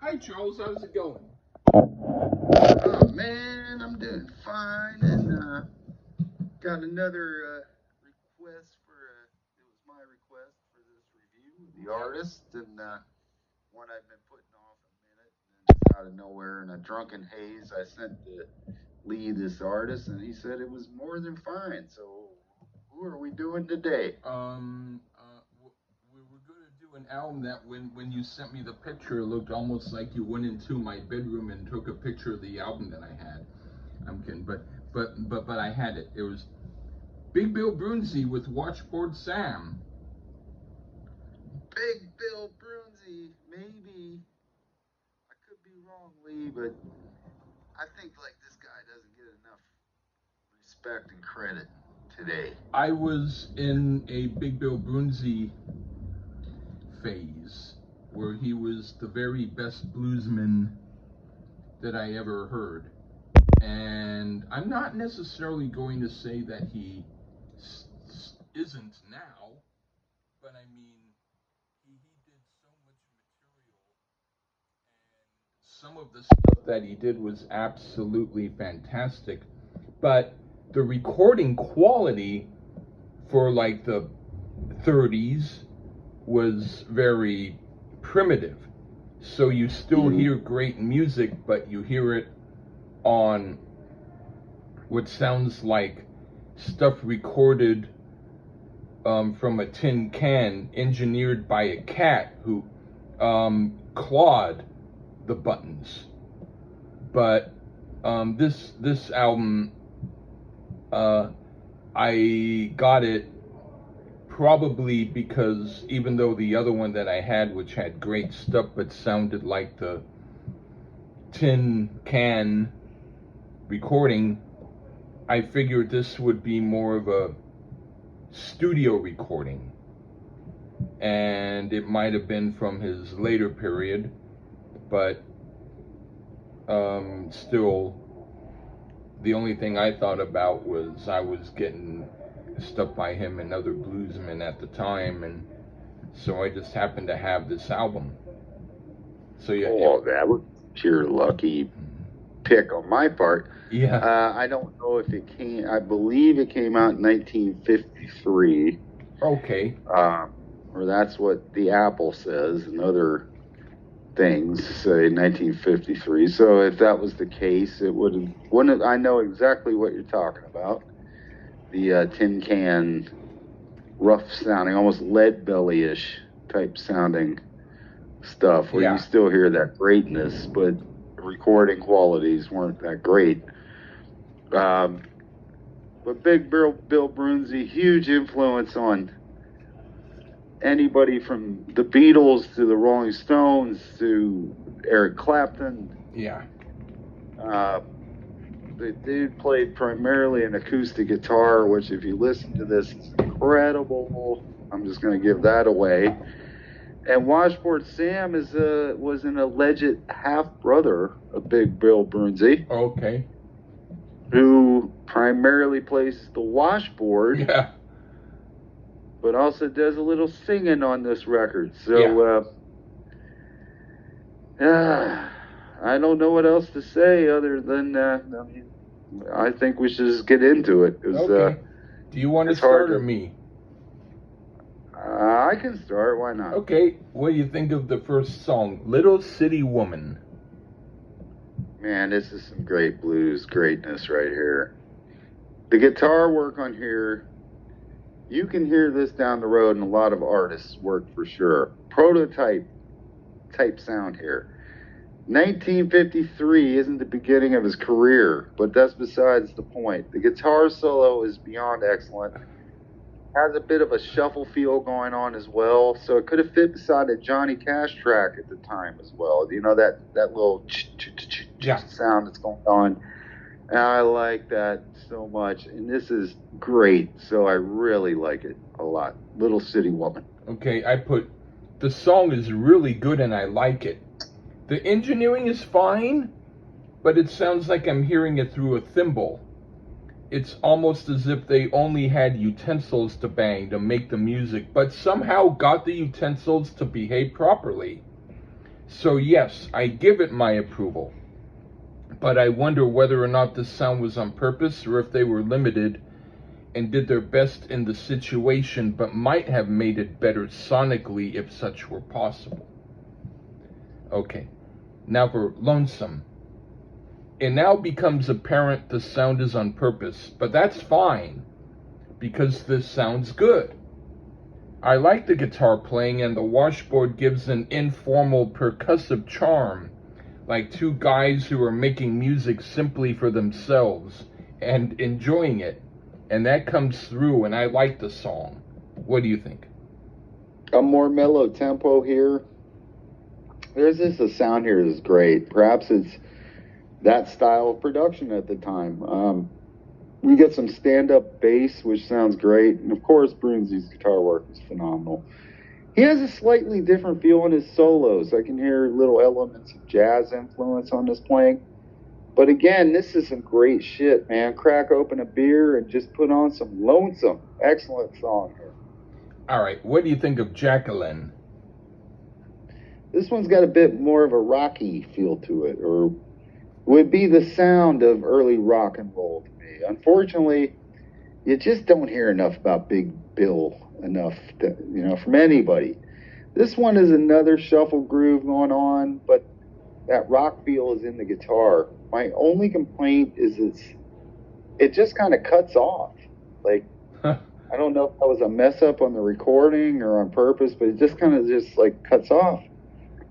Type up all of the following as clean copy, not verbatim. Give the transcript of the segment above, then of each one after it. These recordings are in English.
Hi, Charles. How's it going? Oh man, I'm doing fine, and got another request for. It was my request for this review of the artist, and one I've been putting off a minute, and then just out of nowhere in a drunken haze, I sent the Lee this artist, and he said it was more than fine. So, who are we doing today? We were going to do an album that when you sent me the picture, it looked almost like you went into my bedroom and took a picture of the album that I had. I'm kidding, but I had it. It was Big Bill Broonzy with Watchboard Sam. Big Bill Broonzy, maybe. I could be wrong, Lee, but I think like this guy doesn't get enough respect and credit today. I was in a Big Bill Broonzy phase where he was the very best bluesman that I ever heard. And I'm not necessarily going to say that he isn't now, but I mean, he did so much material, and some of the stuff that he did was absolutely fantastic. But the recording quality for like the 30s was very primitive. So you still hear great music, but you hear it on what sounds like stuff recorded from a tin can, engineered by a cat who clawed the buttons. But this album, I got it probably because even though the other one that I had, which had great stuff but sounded like the tin can recording, I figured this would be more of a studio recording, and it might have been from his later period, but still, the only thing I thought about was I was getting stuff by him and other bluesmen at the time, and so I just happened to have this album. So yeah. Oh, that was pure lucky pick on my part. Yeah. I don't know if it came. I believe it came out in 1953. Okay. Or that's what the Apple says, and other things say 1953. So if that was the case, it wouldn't. I know exactly what you're talking about. The tin can, rough sounding, almost lead belly-ish type sounding stuff, where you still hear that greatness, but recording qualities weren't that great. But Big Bill Broonzy, huge influence on anybody from the Beatles to the Rolling Stones to Eric Clapton. Yeah. The dude played primarily an acoustic guitar, which if you listen to this, is incredible. I'm just going to give that away. And Washboard Sam was an alleged half-brother of Big Bill Broonzy. Okay. Who primarily plays the washboard. Yeah. But also does a little singing on this record. So, I don't know what else to say other than, I think we should just get into it. Okay. Do you want to start or me? I can start. Why not? Okay. What do you think of the first song, Little City Woman? Man, this is some great blues greatness right here. The guitar work on here, you can hear this down the road in a lot of artists' work for sure. Prototype type sound here. 1953 isn't the beginning of his career, but that's besides the point. The guitar solo is beyond excellent. Has a bit of a shuffle feel going on as well, so it could have fit beside a Johnny Cash track at the time as well. You know, that little sound that's going on. And I like that so much, and this is great, so I really like it a lot. Little City Woman. Okay, I put, the song is really good and I like it. The engineering is fine, but it sounds like I'm hearing it through a thimble. It's almost as if they only had utensils to bang to make the music, but somehow got the utensils to behave properly. So yes, I give it my approval. But I wonder whether or not this sound was on purpose or if they were limited and did their best in the situation but might have made it better sonically if such were possible. Okay, now for Lonesome. It now becomes apparent the sound is on purpose, but that's fine because this sounds good. I like the guitar playing, and the washboard gives an informal percussive charm, like two guys who are making music simply for themselves and enjoying it. And that comes through, and I like the song. What do you think? A more mellow tempo here. There's just a sound here that's great. Perhaps it's that style of production at the time. We get some stand-up bass, which sounds great. And of course, Broonzy's guitar work is phenomenal. He has a slightly different feel in his solos. I can hear little elements of jazz influence on this playing. But again, this is some great shit, man. Crack open a beer and just put on some Lonesome. Excellent song here. All right, what do you think of Jacqueline? This one's got a bit more of a rocky feel to it, or would be the sound of early rock and roll to me. Unfortunately, you just don't hear enough about Big Bill enough, from anybody. This one is another shuffle groove going on, but that rock feel is in the guitar. My only complaint is it just kind of cuts off. Like, I don't know if that was a mess up on the recording or on purpose, but it just kind of cuts off.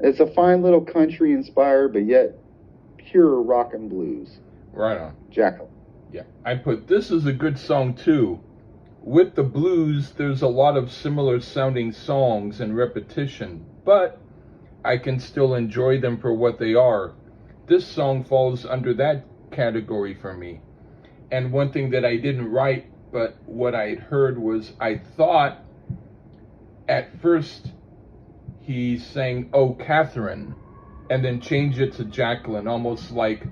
It's a fine little country inspired, but yet pure rock and blues. Right on. Jacqueline. Yeah, I put this is a good song too. With the blues, there's a lot of similar sounding songs and repetition, but I can still enjoy them for what they are. This song falls under that category for me. And one thing that I didn't write, but what I had heard was I thought at first he sang "Oh Catherine" and then changed it to Jacqueline, almost like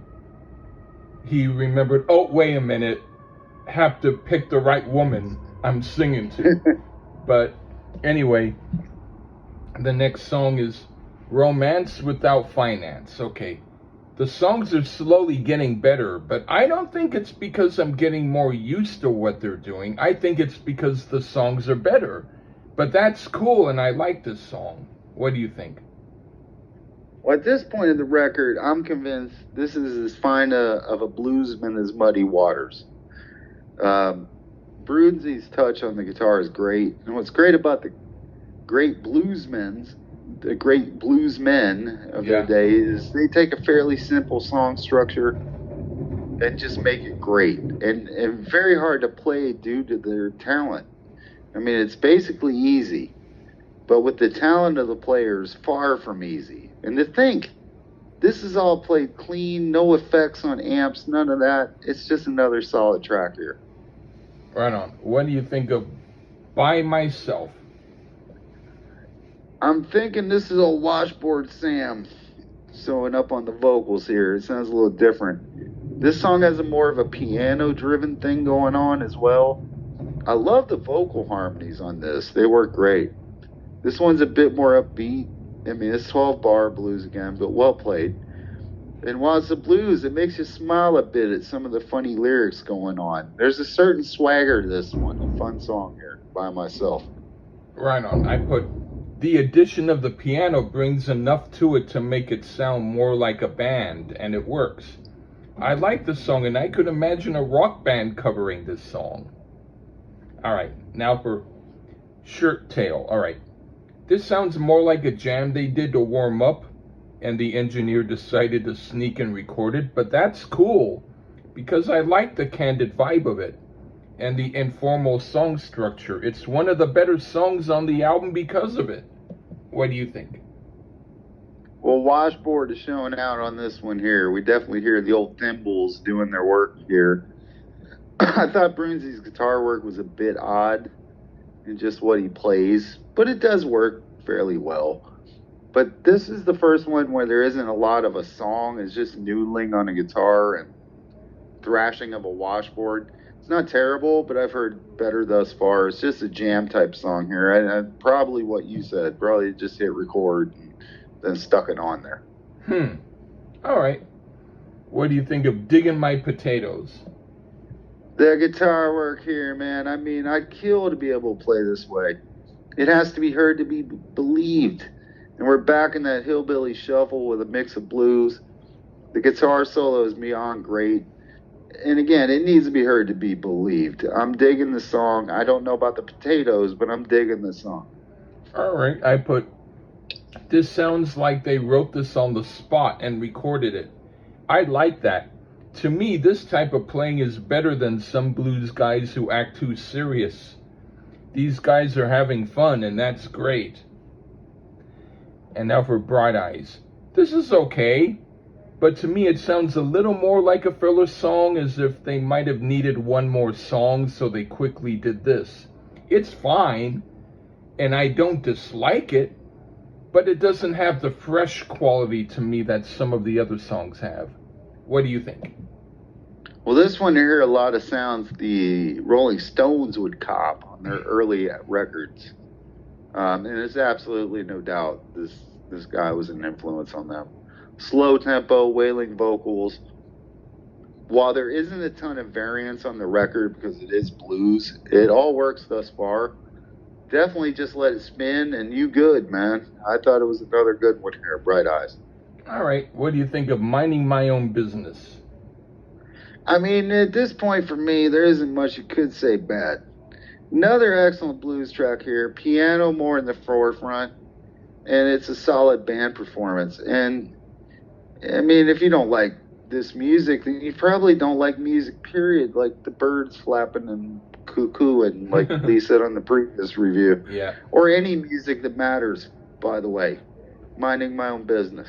he remembered, oh, wait a minute, have to pick the right woman I'm singing to. But anyway, the next song is Romance Without Finance. Okay, the songs are slowly getting better, but I don't think it's because I'm getting more used to what they're doing. I think it's because the songs are better. But that's cool, and I like this song. What do you think? Well, at this point in the record, I'm convinced this is as fine of a bluesman as Muddy Waters. Broonzy's touch on the guitar is great. And what's great about the great bluesmen of their day is they take a fairly simple song structure and just make it great. And very hard to play due to their talent. I mean, it's basically easy. But with the talent of the players, far from easy. And to think, this is all played clean, no effects on amps, none of that. It's just another solid track here. Right on. What do you think of By Myself? I'm thinking this is a Washboard Sam showing up on the vocals here. It sounds a little different. This song has a more of a piano-driven thing going on as well. I love the vocal harmonies on this. They work great. This one's a bit more upbeat. I mean, it's 12-bar blues again, but well played. And while it's the blues, it makes you smile a bit at some of the funny lyrics going on. There's a certain swagger to this one. A fun song here, By Myself. Right on. I put the addition of the piano brings enough to it to make it sound more like a band, and it works. I like this song, and I could imagine a rock band covering this song. All right, now for Shirt Tail. All right. This sounds more like a jam they did to warm up, and the engineer decided to sneak and record it, but that's cool, because I like the candid vibe of it, and the informal song structure. It's one of the better songs on the album because of it. What do you think? Well, Washboard is showing out on this one here. We definitely hear the old thimbles doing their work here. I thought Broonzy's guitar work was a bit odd in just what he plays, but it does work fairly well. But this is the first one where there isn't a lot of a song. It's just noodling on a guitar and thrashing of a washboard. It's not terrible, but I've heard better thus far. It's just a jam type song here. Probably what you said. Probably just hit record and then stuck it on there. All right. What do you think of Digging My Potatoes? The guitar work here, man. I mean, I'd kill to be able to play this way. It has to be heard to be believed. And we're back in that hillbilly shuffle with a mix of blues. The guitar solo is beyond great. And again, it needs to be heard to be believed. I'm digging the song. I don't know about the potatoes, but I'm digging the song. All right. I put, this sounds like they wrote this on the spot and recorded it. I like that. To me, this type of playing is better than some blues guys who act too serious. These guys are having fun, and that's great. And now for Bright Eyes. This is okay, but to me it sounds a little more like a filler song, as if they might have needed one more song, so they quickly did this. It's fine, and I don't dislike it, but it doesn't have the fresh quality to me that some of the other songs have. What do you think? Well, this one here, a lot of sounds the Rolling Stones would cop on their early records. And there's absolutely no doubt this guy was an influence on them. Slow tempo, wailing vocals. While there isn't a ton of variance on the record because it is blues, it all works thus far. Definitely just let it spin and you good, man. I thought it was another good one here, Bright Eyes. All right, what do you think of Minding My Own Business? I mean, at this point for me, there isn't much you could say bad. Another excellent blues track here, piano more in the forefront, and it's a solid band performance. And, I mean, if you don't like this music, then you probably don't like music, period, like the birds flapping and cuckooing, like Lee said on the previous review. Yeah. Or any music that matters, by the way. Minding my own business.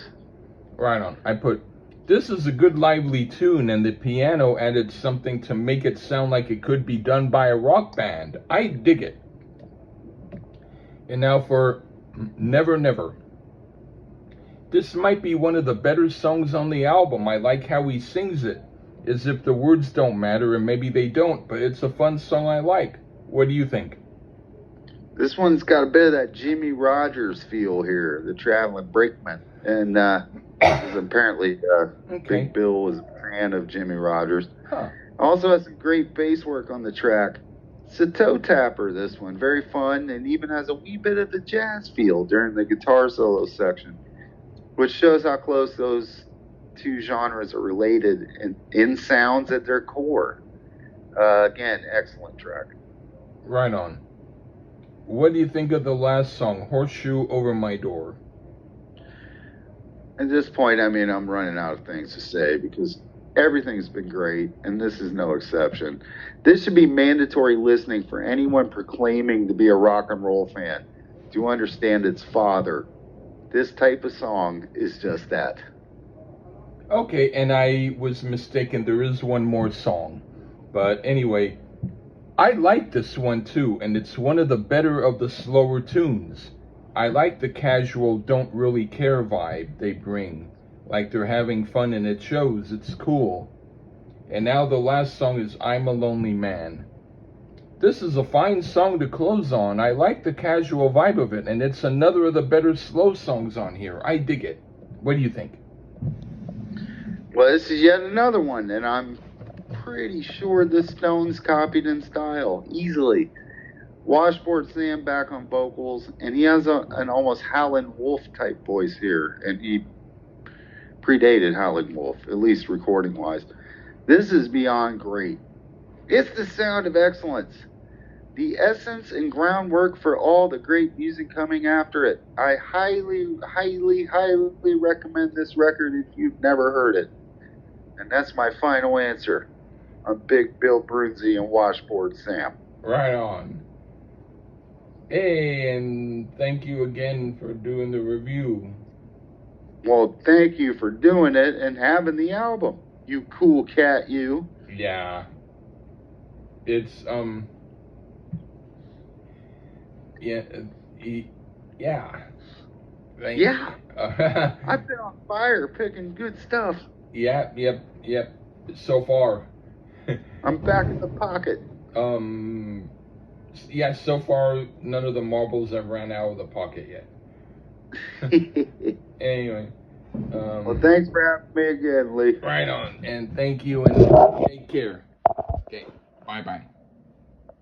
Right on. I put, this is a good lively tune, and the piano added something to make it sound like it could be done by a rock band. I dig it. And now for Never Never. This might be one of the better songs on the album. I like how he sings it, as if the words don't matter, and maybe they don't, but it's a fun song I like. What do you think? This one's got a bit of that Jimmy Rogers feel here, the traveling brakeman. And apparently Big Bill was a fan of Jimmy Rogers. Huh. Also has some great bass work on the track. It's a toe tapper, this one. Very fun, and even has a wee bit of the jazz feel during the guitar solo section, which shows how close those two genres are related in sounds at their core. Again, excellent track. Right on. What do you think of the last song, Horseshoe Over My Door? At this point, I mean, I'm running out of things to say because everything's been great, and this is no exception. This should be mandatory listening for anyone proclaiming to be a rock and roll fan to understand its father. This type of song is just that. Okay, and I was mistaken. There is one more song. But anyway, I like this one too, and it's one of the better of the slower tunes. I like the casual, don't really care vibe they bring. Like they're having fun and it shows, it's cool. And now the last song is I'm a Lonely Man. This is a fine song to close on. I like the casual vibe of it, and it's another of the better slow songs on here. I dig it. What do you think? Well, this is yet another one, and I'm pretty sure the Stones copied in style, easily. Washboard Sam back on vocals, and he has an almost Howlin' Wolf type voice here, and he predated Howlin' Wolf, at least recording-wise. This is beyond great. It's the sound of excellence, the essence and groundwork for all the great music coming after it. I highly, highly, highly recommend this record if you've never heard it. And that's my final answer on Big Bill Broonzy and Washboard Sam. Right on. Hey, and thank you again for doing the review. Well, thank you for doing it and having the album, you cool cat, you. Yeah. It's, yeah. Thank Yeah. you. I've been on fire picking good stuff. Yep. So far. I'm back in the pocket. Yeah, so far, none of the marbles have ran out of the pocket yet. Anyway. Well, thanks for having me again, Lee. Right on. And thank you and take care. Okay. Bye-bye.